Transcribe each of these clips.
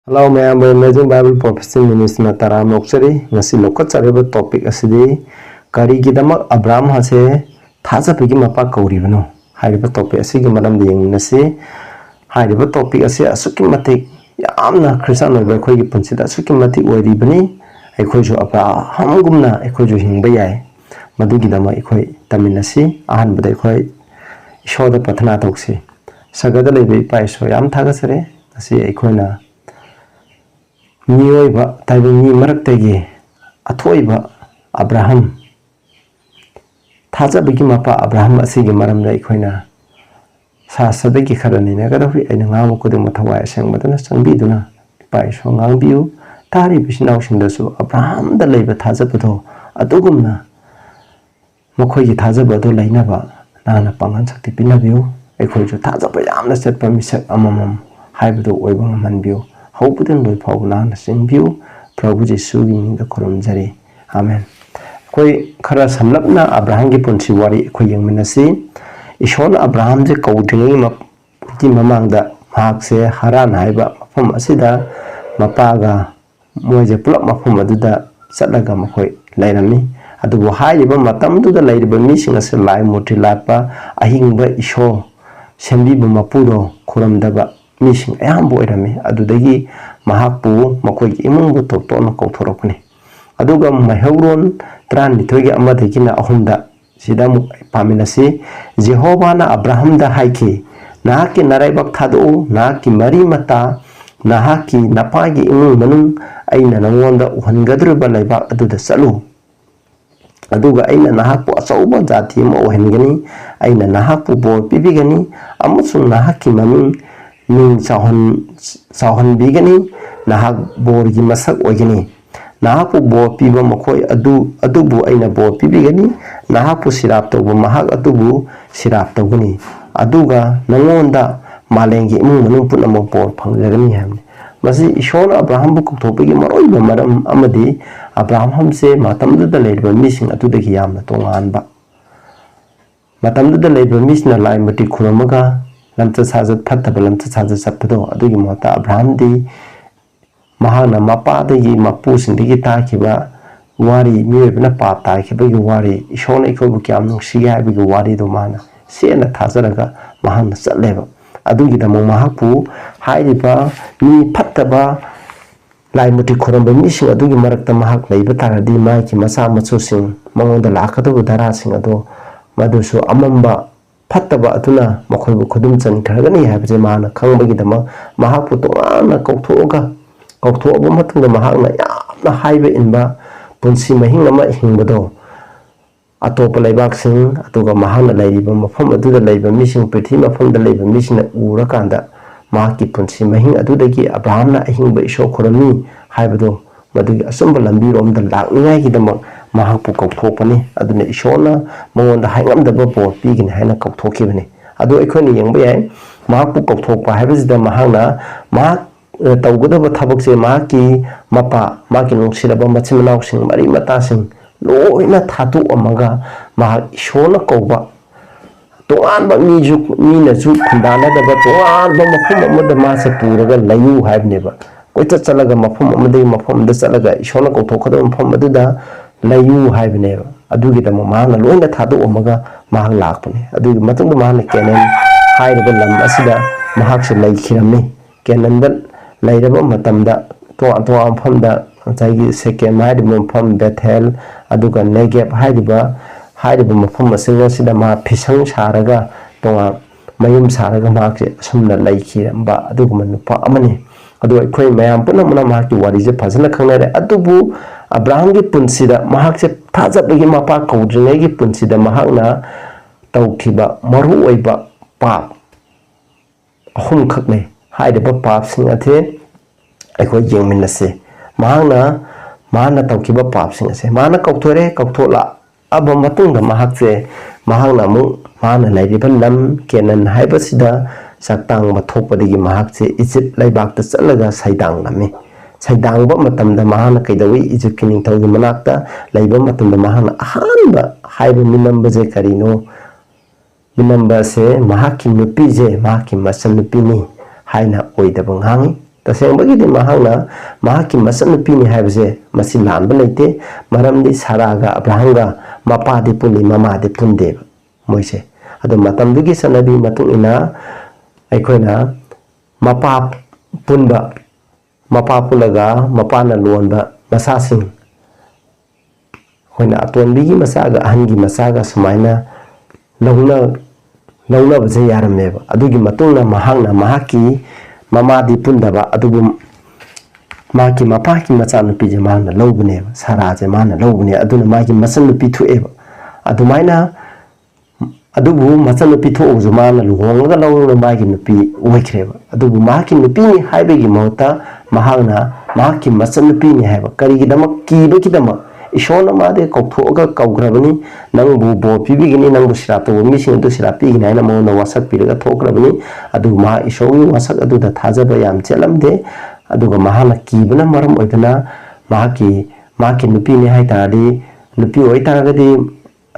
Hello, ma'am. Amazing Bible Prophecy Ministry Terah Nokchari ngasi lokat chariba topic asidi Karigidamak Abram hase Thajabagai Mapa kouribano hariba topic asigi maramda yengnasi hariba topic asi asuki matik yamna Christian oiba akhoi punsida asuki matik oiribani akhoi jo Abraham gumna akhoi jo hingba yai madugidama akhoi taminasi ahanbada akhoi ishoda pathana tauksi sagada leibe paiso yam thagasare asi akhoina Nioiba taibini maraktagi athoiba Abraham Thajabagai Mapa Abraham asigi maramda ikhoina sasadagi kharani nagadawi aina ngamu kudum mathawai sangmadana sangbiduna paiso ngangbiu tari bisinaw singdasu Abraham da leiba thajabado adugumna mokhoigi thajabado lainaba nana pangan sakti pinabiu aikhoijo thajaba yamna setpa misak amamam haibado oiba ngamanbiu Hoping with Pogna, sing view, Prabhu Jesu, the Kurumjari. Amen. Koi Karas Hamlapna, Abraham Punsi Wari, Koyang Minasi, Ishon Abraham the coating of Timamang the Hakse, Haran Haiba, from Asida, Mapaga, Moja Plop Mafumaduda, Sadagamakoi, Lainami, at the Wahaiba Matam to the lady by missing as a lie Motilapa, Ahingba Isho, Sembibu Mapudo, Kuramdaba. Missing Ambo Erami, Adudagi, Mahapu, Makoy Imungo Toton Kotorokne. Aduga Mahauron, Tran Litoga Amatakina Ahunda, Sidamu Paminasi, Jehovana Abraham da Haiki, Nahaki Naraibak Tado, Naki Marimata, Nahaki Napagi Imun Manung, Aina Nawanda, Uhangadruba Laiba Adu the Salu. Aduga Aina Nahapu Asauba Zatim O Hengani, Aina Nahapu Bo Pibigani, Amusun Nahaki Mamin. Ning Sahon Bigani, Nahak Borgi Masak Ogani, Nahapu Bo Piba Mokoi Adubu Aina Bo Pibigani, Nahapu Sirapto Mahak Adubu Sirapto Guni, Aduga, Nangonda, Malengi Mun Punamo Bo Pangarani Ham. Masi Ishona Abraham Book Topic Maroiba Madam Amadi, Abraham say Matam to the labor missing at the Yam Tonganba. Matam to the labor missing a line Mati Kuramaga. Lamtas has a patabalamtas has a sapado, Adugimota, Abraham di Mahana Mapa, the Mapus and the Gitakiba, Wari, Muna Pata, Kibig Wari, Shona Kobukam, Shia, Big Wari Domana, Siena Tazaraga, Mahana Saleva, Adugidamo Mahapu, Haidiba, Ni Pataba, Laimuti Kuramba Mission, Adugi Marakta Mahak, Labatara di Maki, Masama Susing, Mongo the Lakado, Darasing Ado, Maduso, Amamba. Pataba Atuna, Makobu Kudumsan, Karagani, have the man, Kangagidama, Mahaputoana, Kotoga, Kotoba Matuna Mahana, the highway in Ba, Punsi Mahingama Himbado, Atopa Labaxing, Atoga Mahana Labor, from a do the labor mission, Pretima from the labor mission at Urakanda, Maki Punsi Mahing, Adudagi, Abraham, Hingba Shokorami, Hybado, Madu Assemble and be on the Lagidama. Mahapu Kopani, Aduna Ishona, Mon the Hangam the Bobo, Big and Hana Koptokibani. Adu Equini young boy, Mahapu Koptopa, Habis the Mahana, Mark Tauguda Tabuxi, Maki, Mapa, Makin Silaba Matimanausing, Marimatasing, Lo in a tattoo omaga, Mahak Ishona Koba. Toan but me, Mina Zook, Kundana, but Toan, Bamapuma, the Massa Puraga, Layu have never. With a Salaga Mapum, Mapum, the Salaga, Ishona Kotoka, and Pomaduda. Layu Hibneva, Adugita Mamana, Luna Tadu Omaga, Mahalakuni, Adu Matung Mana Canaan, Hidealam Asida, Mahaksa Lake Hirami, Canaan, Laidaba Matamda, Toam Ponda, Tagi Shechem, Hidebum Pom Bethel, Aduga Negev, Hidebum Pom Sida Ma Pisang Saraga, Toa Mayum Saraga Market, Sumna Lake Hiramba, Aduguman Amani. Adu Queen Mayam Punamana Maki, what is a Pazana Kanare, Adubu. Abraham Punsida, Mahakse Thajabagai Mapa kouribano Punsida Mahana, Taukiba, Maru Oiba, Pap, Hum Kakne, Hideba Pap sing at it, Echo Young Minase, Mahana, Mana Taukiba Pap sing as a Mana Koktore, Koktola, Abamatunga Mahakse, Mahana Mu, Mana Ladiban Lam, Canaan, Hibasida, Satang Matopa de Mahakse, Egypt, Laibak the Salaga, Saidang Nami. Saidang Matam the Mahana Kaidawi, Egypt King Tau the Manata, Labor Matam the Mahana, Hanba, Hibe Minamba Zekarino, Minamba se, Mahaki Nupize, Maki Masan Nupini, Haina Oida Banghang, तसेंबगीदि महांगना महाकी मचनुपीनि हाइबसे मसि लानबा लेते मरमदि सारागा अब्राहमगा मपादि पुनि ममादि पुनदे मोइसे अदु मतमदुगी सनबी मतुंग इना अखोइना मपा पुनबा मपा पुलगा मपाना लोनबा मसासिंग होइना अतोनबीगी मसागा अहनगी मसागा सुमाइना लौना बजे यारमेबा अदुगी मतुंगना महांगना महाकी ममादि पुनदबा अदुबु माकी मपाकी मचानुपी जे माना लौबनेबा साराजे माना लौबने अदुना माकी मचनुपी थुएबा अदुमाइना अदुबु मचनुपी थोजु माना लुहोंगा लौना माकी नुपी ओइख्रेबा अदुबु माकी नुपीनि हाइबेगी महता महांगना माकी मचनुपीनि हाइबा करिगिदमक कीबेगिदमक इशोना मादे कौथोगा कौग्रबनी नंगबु बो पिबिगिनी नंगबु सिरातो मिसिंग दु सिरापिगिनी हाइना मोना वासक पिरगा थोक्रबनी अदु मा इशोगी वासक अदु द थाजबा याम चेलमदे अदुगा महाना कीबना मरम ओइदना माकी नुपीनि हाइतादी नुपी ओइतागदी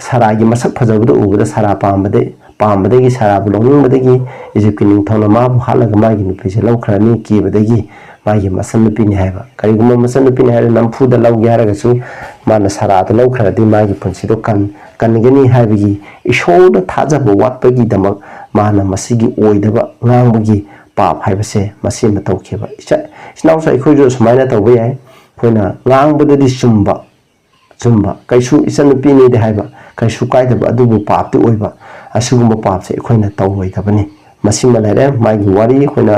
सारागी मसक फजबदु उबदा सारा पामबदेगी साराबु लौनिंगबदेगी इजिप्टकी निंगथौना माबु हालगा मागी नुपीसे लौख्रानी कीबदेगी मागी मसन नुपीनि हाइबा करिगुम मसन नुपीनि हाइरे नमफुदा लौगे हारगसु माना सारादा लौख्रादी मागी पुंसिदो कनगनी हाइबगी इशोरदा थाजबा वाटपगी दमक माना मसिगी ओइदबा ngangbगी पाप हाइबसे मसि मतौखेबा इनाउसा इखोजो सुमाइना तौबा याय खोइना ngangbददि चुम्बा कैसु इसन नुपीनि दे हाइबा कैसु कायदबा अदुबु पापति ओइबा असुगुम पापसे इखोइना तौबोइदबनी मसिमा लेरे मागी वारी खोइना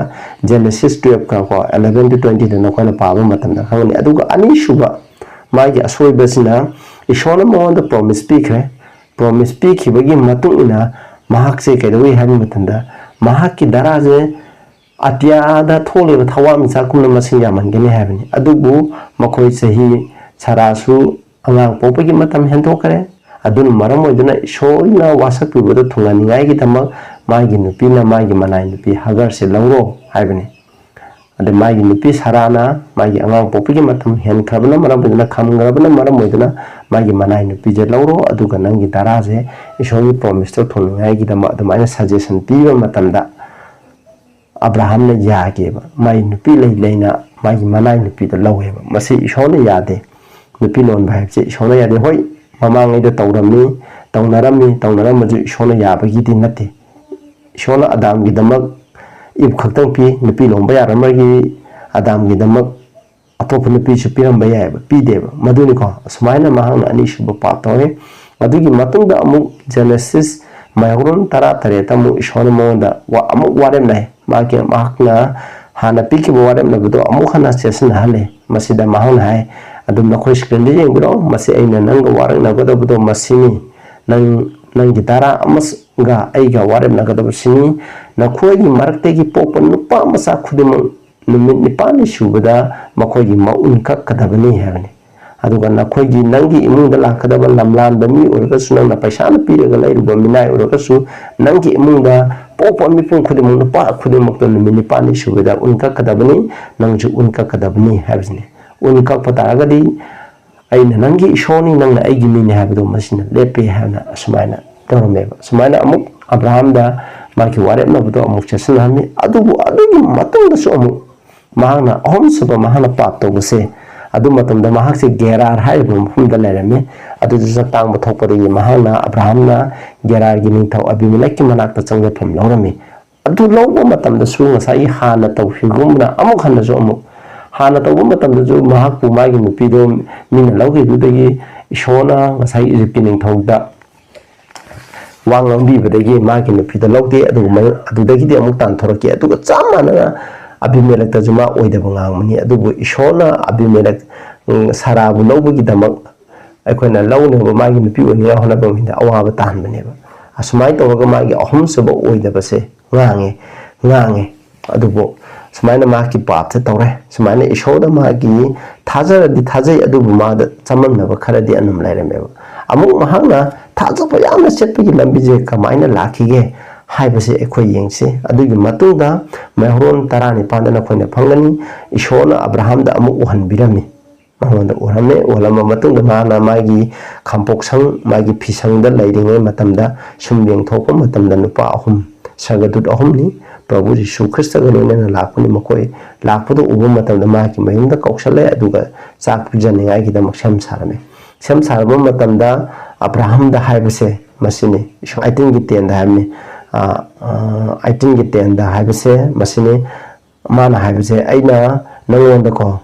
जेनेसिस 12 का को 11 to 20 दना खोइना पाबा मतमदा खंगनि अदुगा अनि सुबा मागी असोइबसिना इशोना मोंदा प्रॉमिस पीखिबगी मतुंगना महाकसे कैदोइ हाबि मतंदा महाकी दराजे अत्यादा थोलेबा थवामिसा कुमना मसिंग यामनगनि हाबिनि अदुबु मखोइ सही सरासु अंगांग पोपगी मतम हेंथोकरे अदुन मरम ओइदना इशोरना वासक पिबदो थुंगानिंगाइगी दमक मागी नुपीना मागी मनाइ नुपी हगर से लौरो हाइबने अदे मागी नुपी साराना मागी अंगांग पोपगी मतम हेनख्रबना मरम ओइदना खमग्रबना मरम ओइदना मागी मनाइ नुपी जे लौरो अदुगा नंगी दराजे इशोरगी प्रॉमिस तो थुंगाइगी दमक अदुमाइना सजेशन पीबा मतमदा अब्राहम ने यागेबा मागी नुपी लेना मागी मनाइ नुपी द लौवेबा मसे इशोरने यादे नुपी लोन भाइबसे इशोरने यादे होय ममांगैदा तौनरमजु इशोरने याबगीदि नते इशोरना आदामगिदमक इब खक्तंग पी नुपी लोंबा यारमगी आदामगिदमक अतोप नुपीसु पिरंबा यायबा पीदेबा मदुनिको सुमाइना महांगना अनिसुबा पातोए मदुगी मतुंगदा अमुक जेनेसिस मायगुरन 13 तमु इशोरना मोंदा वा अमुक वारेमनाय माके महाकना हाना पीकिबा वारेमनाबदो अमुक हना सेसन हाले मसिदा महांगना हाय अदुम नखोइ स्क्रीन दे येंगरो मसि ऐना नंगा वारंगनागदबदो मसिनी नंगी दारा अमसगा ऐगा वारेमनागदबसिनी नखोइगी मरक्तेगी पोप नुपा मसा खुदिम नुमित निपानि सुबदा मखोइगी मउन कक्कदबनी हाबनी अदुगा नखोइगी नंगी इमुंगदा लाकदब लमलानबा मी ओरगसु नंगना पैसाना पीरगा लैरुबा मिनाय ओरगसु नंगी इमुंगदा पोप मिपुं खुदिम नुपा खुदिमक्तो नुमित निपानि सुबदा उन कक्कदबनी नंगजु उन कक्कदबनी हाबनी उनका पतागदी ऐना नंगी इशोनी नंगना ऐगी मीने हाबदो मसिना लेपे हाना असुमाइना तोरमेबा सुमाइना अमुक अब्राहम दा माकी वारेमनाबदो अमुक चसनहामि अदुगी मतंगदसु अमुक महाना अहमसुबा महाना पाप तोबसे अदु मतंदा महाकसे गेरार हाइबा मफुमदा लेरमे अदुजु जक्तांग बथोकपदगी महाना अब्राहमना गेरारगी निंथौ अबिमेलेककी मनाक्ता चंगफम लौरमी अदु लौबा मतंदसु ngasai हाना तौफिगुमना अमुक हनसु अमुक हाना तौबा मतंदसु महाकपु मागी नुपीदो मीना लौगेदुदगी इशोना ngasai इजिप्टकी निंथौदा वांगलंबीबदगी मागी नुपीदा लौदे अदुदगीदि अमुक तानथोरके अदुगा चामाना अबिमेलेक तजुमा ओइदबा ngamani अदुबु इशोना अबिमेलेक साराबु लौबगी दमक अखोइना लौनेबा मागी नुपी ओनिया होनबा मिदा अवाबा तानबनेबा असुमाइ तौरगा मागी अहमसुबा ओइदबसे ngange अदुबु सुमाइना माकी पापसे तौरे सुमाइना इशोदा मागी थाजरदि थाजै अदुबु मादा चमनबा खरदि अनुम लैरमेबा अमुक महांगना थाजबा यामना सेटपगी लंबीजे कमाइना लाखिगे हाइबसे एखोइ येंगसे अदुगी मतुंगदा मेहरोन 12 दना खोइना फंगनी इशोना अब्राहम दा अमुक उहनबिरमी महमद उहरमे ओलमा मतुंगदा माना मागी खामपोक्संग मागी फिसंगदा लैरिङै मतमदा सुमबेंग थोपा मतमदा नुपा अहुम सगदुत अहुमनी Prabhu Jisu Christa galona lakuni makoi lakpudo ubu matam da maki mayum da kaushale aduga sak pujani ngai kita maksam sarame sam sarama matam da Abraham da haibase masini I think giten da hamni I think giten da haibase masini mana haibase aina nangonda ko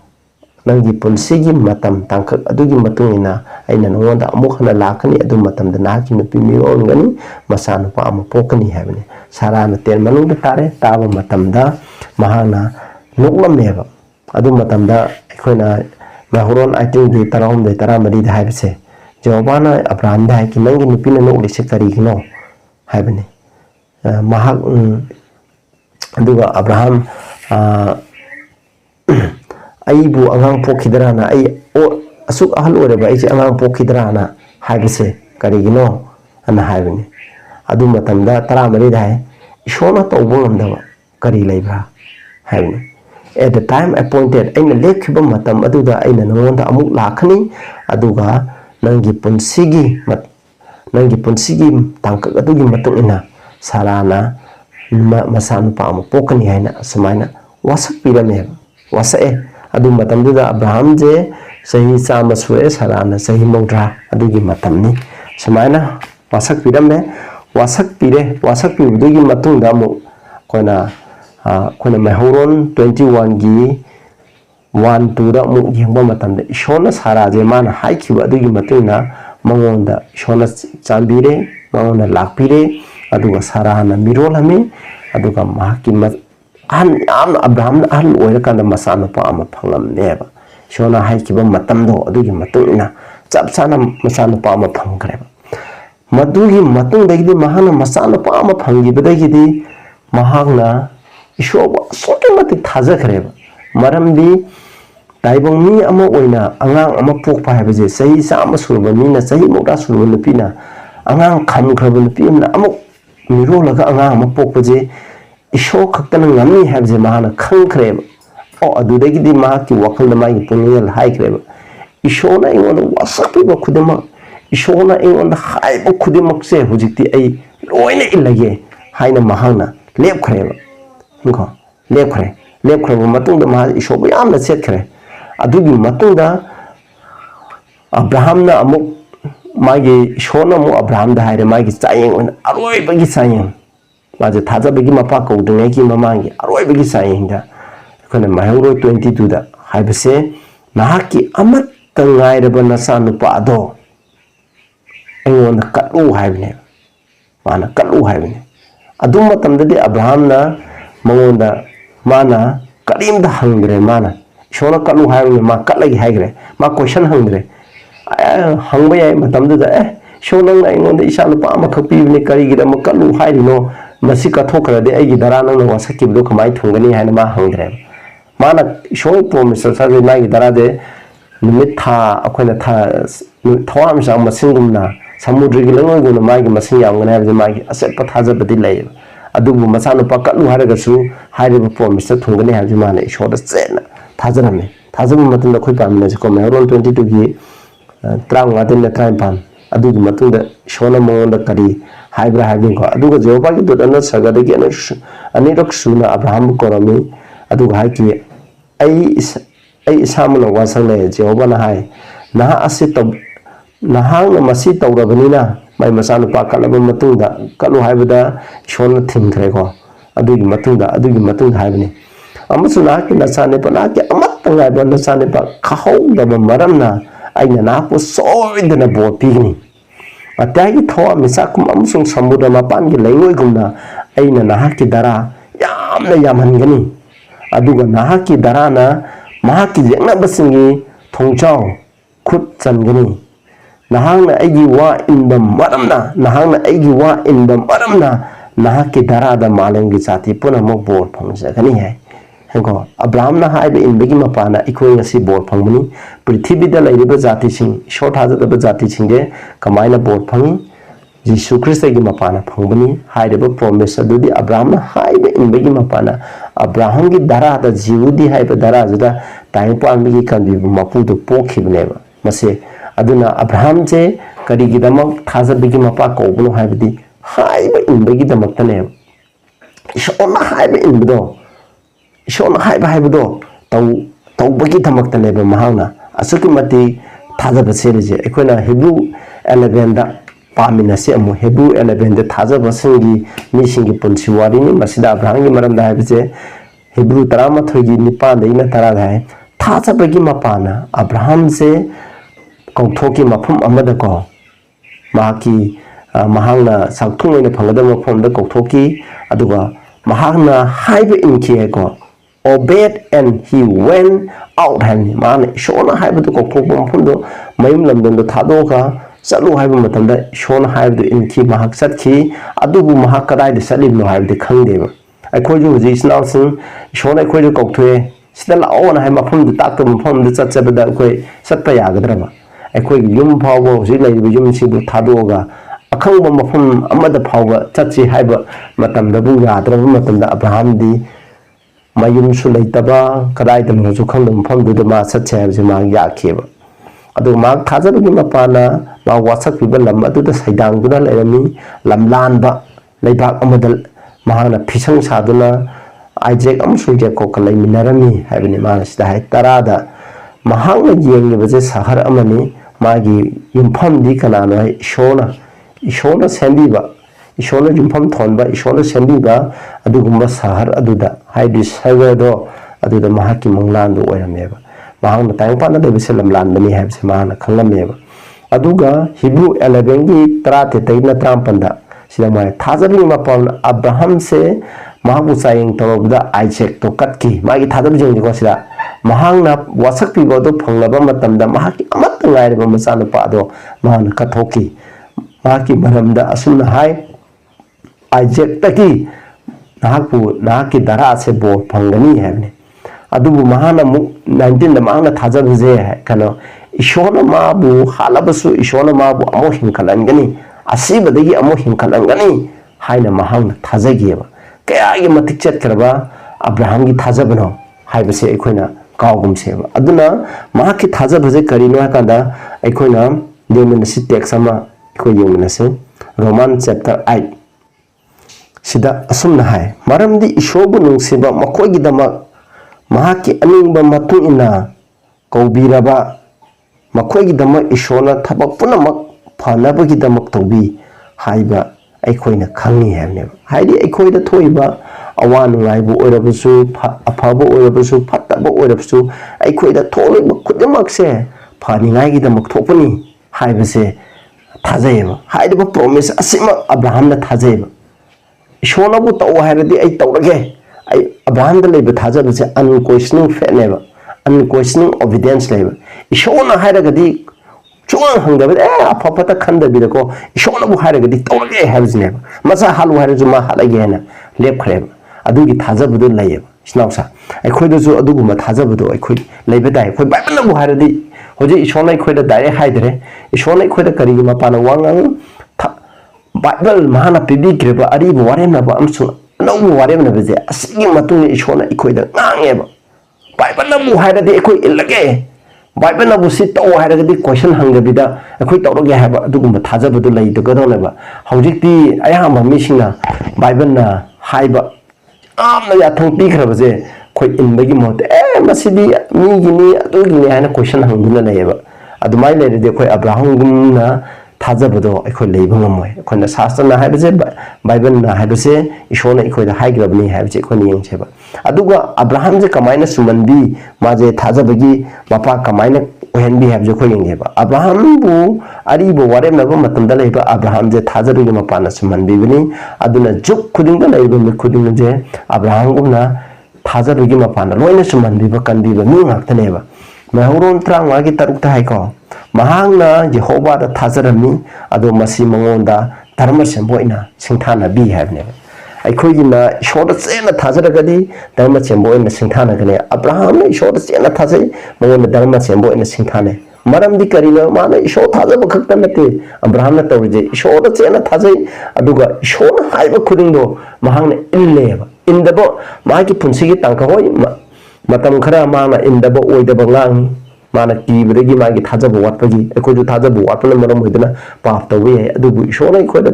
nangi punsigi matam tangkak adugi matungina aina nangonda amuk hana lakani adu matam da naki nupi miron gani masanu pa amu pokani haibane sarana ten manung da tare taba matam da mahana nuklam neba adu matam da aikoina mahuron I think di tarawam da taramari da haibase jawabana Abraham da haiki nangi nupi na nukli se karigino haibane mahak aduga Abraham aibu angang pokhidrana ai asuk ahal oreba ai angang pokhidrana haibase karigino ana haibani adu matamda taramari dai ishona tawbo ngamdaba kari leibra haibani at the time appointed aina lekhiba matam aduda aina nangonda amuk lakhani aduga nangi punsigi tangka adugi matung ina sarana masanu pa amuk pokani haina sumaina wasak pirame wasae adu matamduda Abraham je sahi chama suwe sarana sahi mongdra adugi matamni sumaina wasak pirame wasak pibudugi matungda mu koina mahuron 21 gi 1 2 da mu yengba matamda ishona saraje mana haikiba adugi matungna mangonda ishona chambire mangonda lakpire aduga sarana mirolami aduga mahaki Abraham ahal oirakanda masana pa ama phangam neba shona haikiba matamdo adugi matungina chap chana masana pa ama phangkreba madugi matungdagidi mahana masana pa ama phangibadagidi mahagna ishoba sotomati thajakreba maramdi taibong mi ama oina angang ama pokpa habeje sahi sama surba mina sahi moda surba nupina angang khamkraba nupina ama mirolaga angang ama pokpaje isho khaktan ngami habje mahana khangkreba adudagidi mahaki wakal da magi pungal haikreba isho na ingona wasapi ba khudama isho na ingona haiba khudimak se hujikti ai loina illage haina mahana lepkreba ngko lepkreba matungda ma isho ba yamna setkhre adugi matungda Abraham na amuk magi isho na mu Abraham da haire magi chayeng aroi bagi chayeng maje Thajabagai Mapa kouribano mamangi aroi bagi chayeng kone mahangro 22 da haibase nahaki amat tangairaba nasa nupa ado engona katu haibne mana katu haibne adu matamdadi Abraham na mangonda mana karimda hangre mana shona katu haibne ma katlagi haigre ma question hangre hangba yai matamdada shona na engonda isa nupa ama khapibne karigidamak katu hairino masi kathokrade aigi darana na wasakibdo kamai thungani haina ma hangre mana show promise sa nai darade numit tha akoina tha thawam sa masingumna samudri gi langoguna magi masing yamgana habi magi asep thajabadi lay adubu masanu pakatlu haragasu hairiba promise thungani habi mana ishoda chena thajarame thajabu matunda khoi pamna ko meron 22 gi trang adin na time pam adugi matunda shona monda kari haibra habi ko aduga joba gi dodana sagada gi ani raksuna Abraham korami aduga haiki ai isamuna wasale Jehovah na hai na asito nahang na masi tawrabanina mai masanu pa kalaba matungda kalu haibada shona thingkre ko adugi matungda haibani amasu na ki nasane pa na ki amatanga ba nasane pa khau da maramna aina na po soidana bo pigni atagi thawa misakum amsung samudra mapan gi laingoi gumna aina na ki dara yamna yamhangani aduga nahaki darana mahaki jengna basingi thongchau khut changani nahangna aigi wa indam maramna nahaki darada malengi chati puna mok bor phangja kani hai heko Abraham na haibe inbegi mapana ikoi ngasi bor phangmani prithibida da lairiba jati sing short hazada jati singge kamaina bor phangi Jisu Christa gi mapana phangmani hairiba promise adudi Abraham na haibe inbegi mapana Abraham gi dara da jiudi haiba dara juda taipo amigi kanbi mapu do pokhibneba mase aduna Abraham je karigidamak Thajabagai Mapa kouribano haibadi haiba inbegi damaktane ꯏꯁꯣꯔꯅ ꯍꯥꯏꯕ ꯏꯟꯕꯗꯣ ꯏꯁꯣꯔꯅ ꯍꯥꯏꯕ ꯍꯥꯏꯕꯗꯣ tꯧꯕꯒꯤ ꯊꯃꯛꯇꯅꯦꯕ ꯃꯍꯥꯛꯅ ꯑꯁꯨꯛꯀꯤ ꯃꯇꯤꯛ ꯊꯥꯖꯕ ꯁꯦꯔꯤꯁꯦ ꯑꯩꯈꯣꯏꯅ ꯍꯤꯕ꯭ꯔꯨ 11ꯗ ꯄꯥꯃꯤꯟꯅꯁꯤ ꯑꯃꯨꯛ ꯍꯤꯕ꯭ꯔꯨ 11ꯗ ꯊꯥꯖꯕꯁꯤꯡꯒꯤ ꯃꯤꯁꯤꯡꯒꯤ ꯄꯨꯟꯁꯤ ꯋꯥꯔꯤꯅꯤ ꯃꯁꯤꯗ ꯑꯕ꯭ꯔꯥꯝꯒꯤ ꯃꯔꯝꯗ ꯍꯥꯏꯕꯁꯦ ꯍꯤꯕ꯭ꯔꯨ 13ꯒꯤ 9ꯗꯒꯤꯅ 10ꯗ ꯍꯥꯏ ꯊꯥꯖꯕꯒꯤ ꯃꯄꯥꯅ ꯑꯕ꯭ꯔꯥꯝꯁꯦ ꯀꯧꯊꯣꯛꯀꯤ ꯃꯐꯝ ꯑꯃꯗꯀꯣ ꯃꯍꯥꯛꯅ ꯁꯛꯊꯨꯡ ꯑꯣꯏꯅ ꯐꯪꯒꯗꯕ ꯃꯐꯝꯗ ꯀꯧꯊꯣꯛꯈꯤ ꯑꯗꯨꯒ ꯃꯍꯥꯛꯅ ꯍꯥꯏꯕ ꯏꯟꯈꯤ ꯍꯥꯏꯀꯣ obeyed and he went out 하니 마나 이쇼나 하이브도 꼭폭 봄품도 마임 람던도 타도가 ꯆꯠꯂꯨ ꯍꯥꯏꯕ ꯃꯇꯝꯗ ꯏꯁꯣꯔꯅ ꯍꯥꯏꯕꯗꯨ ꯏꯟꯈꯤ ꯃꯍꯥꯛ ꯆꯠꯈꯤ ꯑꯗꯨꯕꯨ ꯃꯍꯥꯛ ꯀꯗꯥꯏꯗ ꯆꯠꯂꯤꯕꯅꯣ ꯍꯥꯏꯕꯗꯤ ꯈꯪꯗꯦꯕ ꯑꯩꯈꯣꯏꯁꯨ ꯍꯧꯖꯤꯛ ꯏꯆꯤꯟꯅꯥꯎꯁꯤꯡ ꯏꯁꯣꯔꯅ ꯑꯩꯈꯣꯏꯁꯨ ꯀꯧꯊꯣꯛꯑꯦ ꯁꯤꯗ ꯂꯥꯛꯑꯣꯅ ꯍꯥꯏꯕ ꯃꯐꯝꯗꯨ ꯇꯥꯛꯇꯕ ꯃꯐꯝꯗ ꯆꯠꯆꯕꯗ ꯑꯩꯈꯣꯏ ꯆꯠꯄ ꯌꯥꯒꯗ꯭ꯔꯕ ꯑꯩꯈꯣꯏꯒꯤ ꯌꯨꯝ ꯐꯥꯎꯕ ꯍꯧꯖꯤꯛ ꯂꯩꯔꯤꯕ ꯌꯨꯝꯁꯤꯡꯗꯨ ꯊꯥꯗꯣꯛꯑꯒ ꯑꯈꯪꯕ ꯃꯐꯝ ꯑꯃꯗ ꯐꯥꯎꯕ ꯆꯠꯁꯤ ꯍꯥꯏꯕ ꯃꯇꯝꯗꯕꯨ ꯌꯥꯗ꯭ꯔꯕ ꯃꯇꯝꯗ ꯑꯕ꯭ꯔꯥꯍꯥꯝꯗꯤ mayum sulaitaba kadai dam hoju khangdam pham du ma satche habse ma yakhiba adu ma thajar gi mapana ma wasak piba lam adu da saidang duna lerami lam lanba leibak amadal mahana phisang saduna Isaac am suje ko kalai minarami habni ma sida hai tarada mahangna yengi baje sahar amani magi yumpham di kana no ishona sendiba ishona yumpham thonba ishona sendiba adugumba sahar aduda haidi sawedo aduda mahaki manglandu oirameba mahang matang pana de biselam landani habse mahana khangameba aduga Hebrew 11 gi 30 na 30 sida mai thajabi mapam Abraham se mahabu saying tawabda Isaac to katki magi thajabi jeng ko sida mahang na wasak pibo do phanglaba matamda mahaki amat ngaireba masana pa do mahana kathoki mahaki maramda asuna hai Isaac taki nahaki dara se bo phangani habne adubu mahana mu 19 da mahana thajabe kano ishona mabu halabasu ishona mabu amo hinkalangani asibadagi amo hinkalangani haina mahana thajageba kaya gi matik chat karba Abraham gi thajabano haibase aikoina kawgum seba aduna mahaki thajabase karino hakanda aikoina demena si text ama ko yengna se Roman chapter 8 sida asumna hai maramdi ishobu nungsiba makogi dama mahaki aningba matung ina kaubiraba makogi dama ishona thabak punamak phanabagi damak tobi haiba aikoina khangi habne haidi aikoida thoiba awanu laibu orabusu afaba orabusu phataba orabusu aikoida tholiba khudimakse phaningai gi damak thopani haibase thajayeba haidaba promise asima Abraham na thajayeba ishona bu taw hairadi ai tawrage ai Abraham da leba thajabase unquestioning faith neba unquestioning obedience neba ishona hairagadi chuang hangdabe afapata khandabida ko ishona bu hairagadi tawrage habsneba masa halu hairaju ma halage hena lepkhreba adugi thajabudu layeba snausa aikhoidasu aduguma thajabudu aikoi leba dai khoi bible bu hairadi hoje ishona aikhoida direct haidre ishona aikhoida karigi mapana wangang Bible mahana pibikreba aribu waremnaba amsu nawu waremnaba je asigi matung ishona ikoida ngangeba Bible nabu hairadi ikoi illage Bible nabu si taw hairadi question hangabida ikoi tawrage haba adugumba thajabudu leidogodoneba hojikti ayamba misingna Bible na haiba amna yathang pikraba je khoi inbagi mot masidi migini adugini hana question hangduna leyeba adumai leride khoi Abraham gumna Thajabudo aikoi leiba ngamoy akhona shastra na haibase Bible na haibase ishona ikoida haigrabni haibase ikoni yengcheba aduga Abraham je kamaina sumanbi maje thajabagi mapa kamaina ohenbi haibje khoi yengeba Abraham bu aribo waremnaba matamda leiba Abraham je thajabagi mapa na sumanbi bini aduna juk khudingda leiba mi khudingna je Abraham gumna thajabagi mapa na loina sumanbi ba kanbi ba mi ngaktaneba mahauron trang wagi tarukta haiko mahangna Jehovah da thajarami ado masi mangonda dharma semboina singthana bi habne aikhoigina ishora chena thajaragadi dharma semboina singthana gane Abraham na ishora chena thajai mangonda dharma semboina singthane maramdi karina mana ishora thajaba khakta nate Abraham na tawje ishora chena thajai aduga ishora haiba khudingdo mahangna illeba indabo magi punsigi tangka hoi matam khara mana indaba oidaba ngang mana kibadagi magi thajaba watpagi akoidu thajaba watpana maram hoidana pap tawi adubu ishona ikoida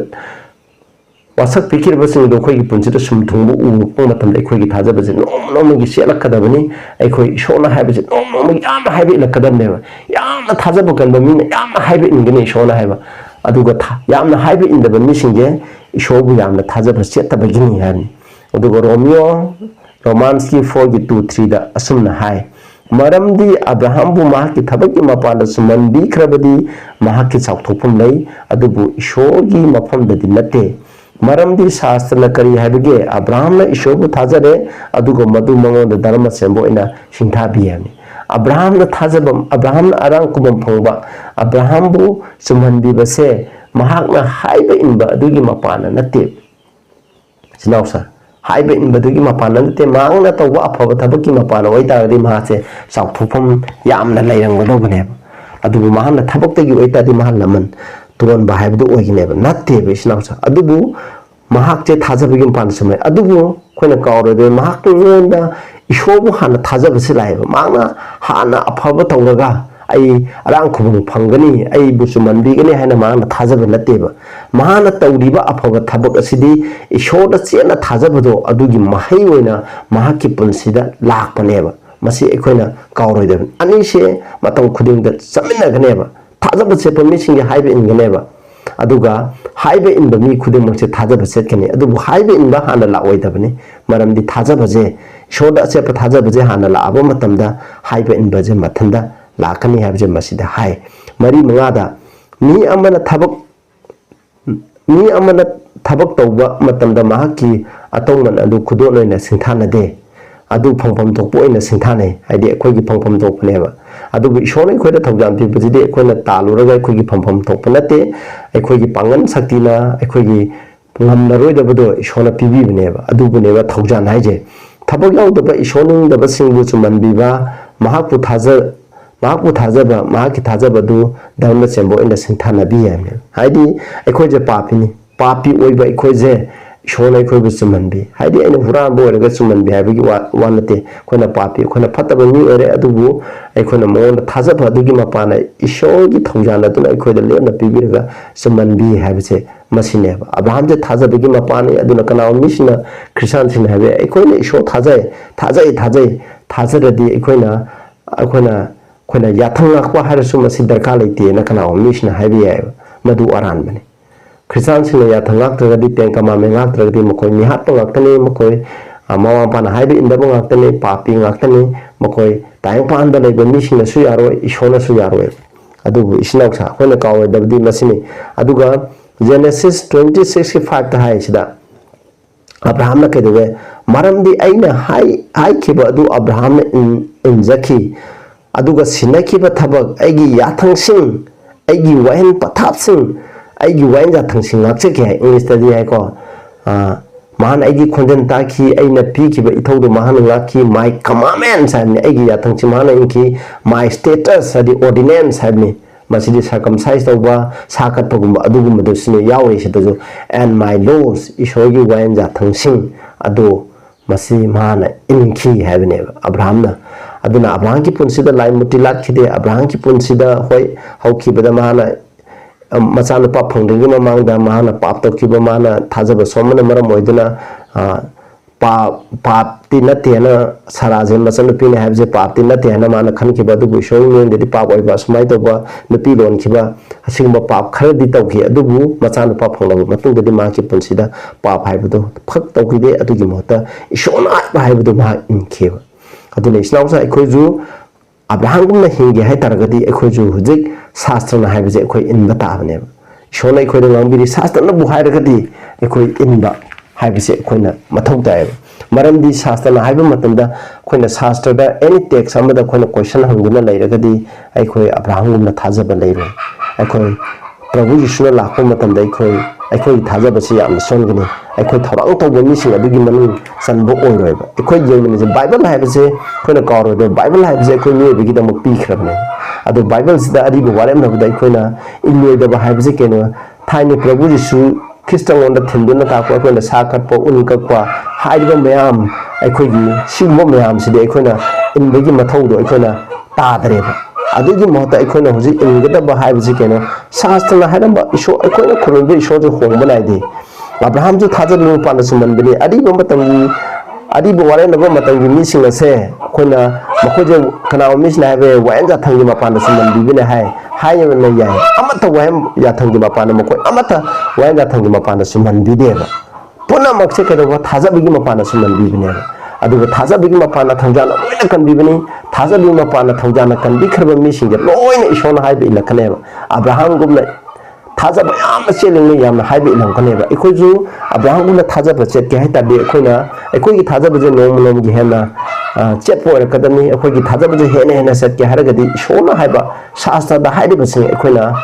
wasak pikir basing do khoi gi punchi to sum thungbu u pung matam dai khoi gi thaja base nom gi sela kadabani ai khoi shona hai base nom gi yam hai bi lakadam ne yam na thaja bu kan ba mi yam hai bi ingani shona hai ba aduga yam na hai bi in da ba mi singje ishobu yam na thaja base ta ba gini hani aduga romeo romans ki 4 gi 2 3 da asum na hai maramdi abraham bu ma ki thabaki mapa da suman bi krabadi ma ki chauthopum lei adubu ishogi mafam da dinate maramdi shastra kari habige abraham na ishobu thajare adugo madu mango da dharma sembo ina singtha biyani abraham na thajabam abraham na arang kubam phongba abraham bu sumandi base mahak na haiba inba adugi mapana nate sinausa haiba inba adugi mapana nate mang na tawwa afaba thabaki mapana oi taradi mahase sauthupam yamna lairang bodobane adubu mahak na thabak tagi oi tadi mahal laman turon ba haibdu oigineba natte be sinausa adubu mahak je thajabagi pan samai adubu khoina kawrode mahak ngonda ishobu hana thajabasi laiba mangna hana afaba tawraga ai arang khubung phangani ai busuman bigani hana mangna thajaba natteba mahana tawriba afaba thabak asidi ishoda chena thajabado adugi mahai oina mahaki punsida lakpaneba masi ekhoina kawrode ani se matam khudingda chamina ganeba thajaba se permission ya haibe inganeba aduga haibe inba mi khudem se thajaba set kani adubu haibe inba hana la oidabani maramdi thajaba je shoda se pa thajaba je hana la aba matamda haibe inba je mathanda la kani haibe je masida hai mari mangada mi amana thabak tawba matamda mahaki atongman adu khudon oina singthana de adu phangpham thokpo oina singthane haidi ekhoigi phangpham thokpaneba adubu ishona khoida thawjam pi bujide ekhoina taluraga ekhoigi phangpham thokpa nate ekhoigi pangan saktina ekhoigi ngamna roidabado ishona pibi bneba adubu neba thawjan haije thabak yaudaba ishoning daba singbu chumanbiba mahakpu thajaba mahaki thajabadu dharma sembo inda singthana bi yamne haidi ekhoije papi oiba ekhoije ishona ekhoibu chumanbi haidi aina huran bo rega chumanbi habigi wanate khona papi khona phataba mi ore adubu ekhona mon thajaba adugi mapana ishogi thawjana tuna ekhoida lemna pibiraga chumanbi habise masineba abraham je thajabigi mapana aduna kana misina christian sin habe ekhoina isho thajaradi ekhoina yathangakwa harasu masi darka leite na kana misina habe ya madu aran bane Christian sing ya thangak tragadi tengka mame ngak tragadi mokoi mihat ngakani mokoi mawa pana haibe indaba ngakani papi ngakani mokoi tayang pan da leba misina su yaro ishona su yaro adubu isnauksa khona kawe dabdi masini aduga Genesis 26:5 ta hai sida Abraham na kedewe maramdi aina hai kiba adu Abraham in zaki aduga sinaki ba thabak aigi yathang aigi wahen pathap sing aigi wainja thangsi ngakche ke English ta di ai ko mahan aigi khonjen ta ki aina pi ki ba ithaudu mahan ngaki my commandments habni aigi ya thangsi mahan inki my status adi ordinance habni masidi circumcise tawba sakat pagumba adugum do sine yawe sitajo and my laws ishogi wainja thangsi ado masi mahan inki habni Abraham na aduna Abraham ki punsida lai mutilat khide Abraham ki punsida hoi hauki bada mahan macana pa phangdingi mamangda mahana pap tawkiba mahana thajaba somana maram oiduna papti nate na saraje macana pine habje papti nate na mana khankiba dubu showing de pap oiba smai toba nupi lon kiba asingba pap kharadi tawki adubu macana pa phanglabu matung de ma ki punsida pap haibudo phak tawki de adugi mota ishona haibudo ma inkeba aduna isnausa ekhoju Abraham gumna hingi hai taragadi ekhoju hujik shastra na haibaje ekhoi inba tabane shona ekhoi da ngangbiri shastra na bu hairagadi ekhoi inba haibase ekhoina mathau tae maramdi shastra na haiba matamda khoina shastra da any text amada khoina question hanguna lairagadi ekhoi Abraham gumna thajaba leibe ekhoi Prabhu Yeshua lakho matamda ekhoi thajaba se yam songani ekhoi thorang tawba mi sing adugi manu sanbo oiroiba ekhoi yengni je Bible haibase khoina kawro de Bible haibase ekhoi mi bigi da muk pi khrabne adu Bible sida adi bo warem na da ekhoi inloi da haibase keno thaini Prabhu Yeshua Christian on the Tinduna Taka when the Sakat po Unikakwa hide mayam ekhoi sigmo mayam sida ekhoi in bigi mathodo ekhoi tadareba adugi mota ekhoi huji ingada ba haibase keno shastra na haidamba isho ekhoi khurunbe isho je hongba naide Abraham ju thajab mu pa na suman bini adi ba matam adi ba ware na ba matam gi mi sing ase khona makhoje kana mi sna be wayan ja thangi ma pa na suman bi bini hai ya na ya amata wayan ya thangi ma pa na makoi amata wayan ja thangi ma pa na suman bi de ba puna makse ka ba thajab gi ma pa na suman bi bini aduga thajabagi mapana thangjana loina kan bibini thajabagi mapana thangjana kan bi khraba mi singe loina ishona haibe ilakane Abraham gumna thajaba yam cheling yam haibe ilakane ba ikoju Abraham gumna thajaba chet ke haita de koina ikoi gi thajaba je nom gi hena chet poira kadani ikoi gi thajaba je hena set ke haragadi ishona haiba shastra da haide ba sing ikoina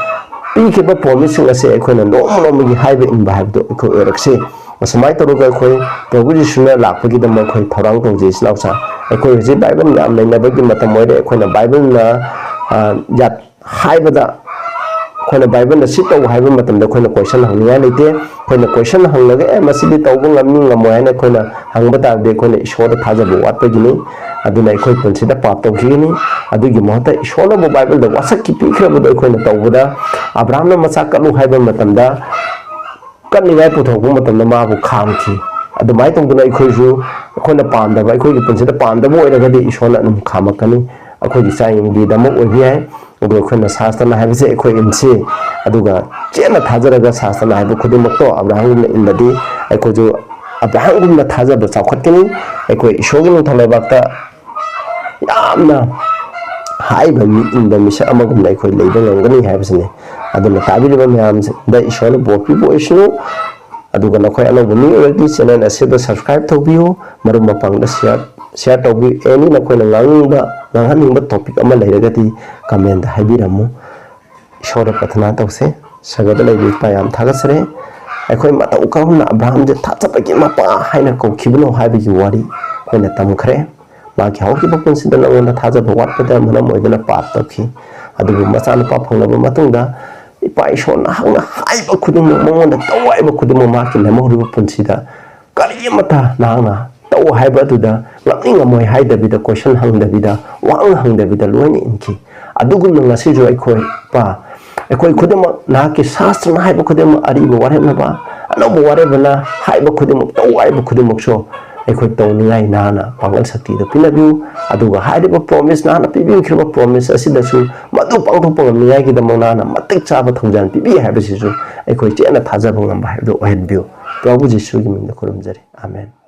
pi ke ba promising ase ikoina nom gi haibe in ba habdo ikoi orakse Masumai taruga koi Prabhu Jishuna lakpagi dama koi thorang tong jis lausa koi hiji Bible na amnai nabagi matam moire koi na Bible na yat haibada koi na Bible na sitaw haiba matam da koi na question hangniya leite koi na question hanglaga masidi tawba ngamni ngamoy na koi na hangbata de koi na ishwara thajabu watpagi ni aduna koi ponsida pap tawgini adugi mohta ishwara bo Bible da wasak ki pikhra bo koi na tawbada Abraham na masakalu haiba matam da kan ni ngai puthok bu matam na ma bu kham ki adumai tong duna ikhoju khona pam da ba ikhoi gi punse da pam da bo ira ga di ishona num khama kani akhoi gi sai ngi da mo oi hi ogo khona sastra na habi se ikhoi imsi aduga chena thajara ga sastra na habi khudi makto Abraham in da di ikhoju Abraham gum na thaja ba chawkhat kani ikhoi ishogi nu thalai bakta yamna hai ba mi in da mi sa amagum na ikhoi leiba ngani habi se ne aduna tabiriba myam da ishona bopi boishnu aduga nakhoi alobu ni already channel ase da subscribe tawbiyo marum mapang da share tawbi any nakhoi na nganghaning ba topic ama leiragati comment da habiramu ishora prathana tawse sagada leibi payam thagasre akhoi mata ukahuna Abraham je thajabagi mapa haina ko khibno haibigi wari koina tamkhre ma ki hauki bapun sidana ona thajaba watpada mana moidana pat takhi adugu masana pa phonaba matungda ipa ishona hangna haiba khudum mongonda tawai ba khudum ma ki lemo ru punsida kari mata nangna taw haiba duda nging amoy haida bida question hangda bida wang hangda bida loini inki adugu ngasi jo aikoi pa aikoi khudum na ki shastra na haiba khudum ari bo ware na ba ano bo ware bana haiba khudum tawai ba khudum so aikoi tawningai nana pangal sakti da pinabiu aduga haida promise nana pibi khirba promise asida su madu pangtho pangamniai ki damona na matik chaba thongjan pibi haibasisu aikoi chena thajabang ngam ba haido ohen biu Prabhu Jisu gi mingda kurumjari amen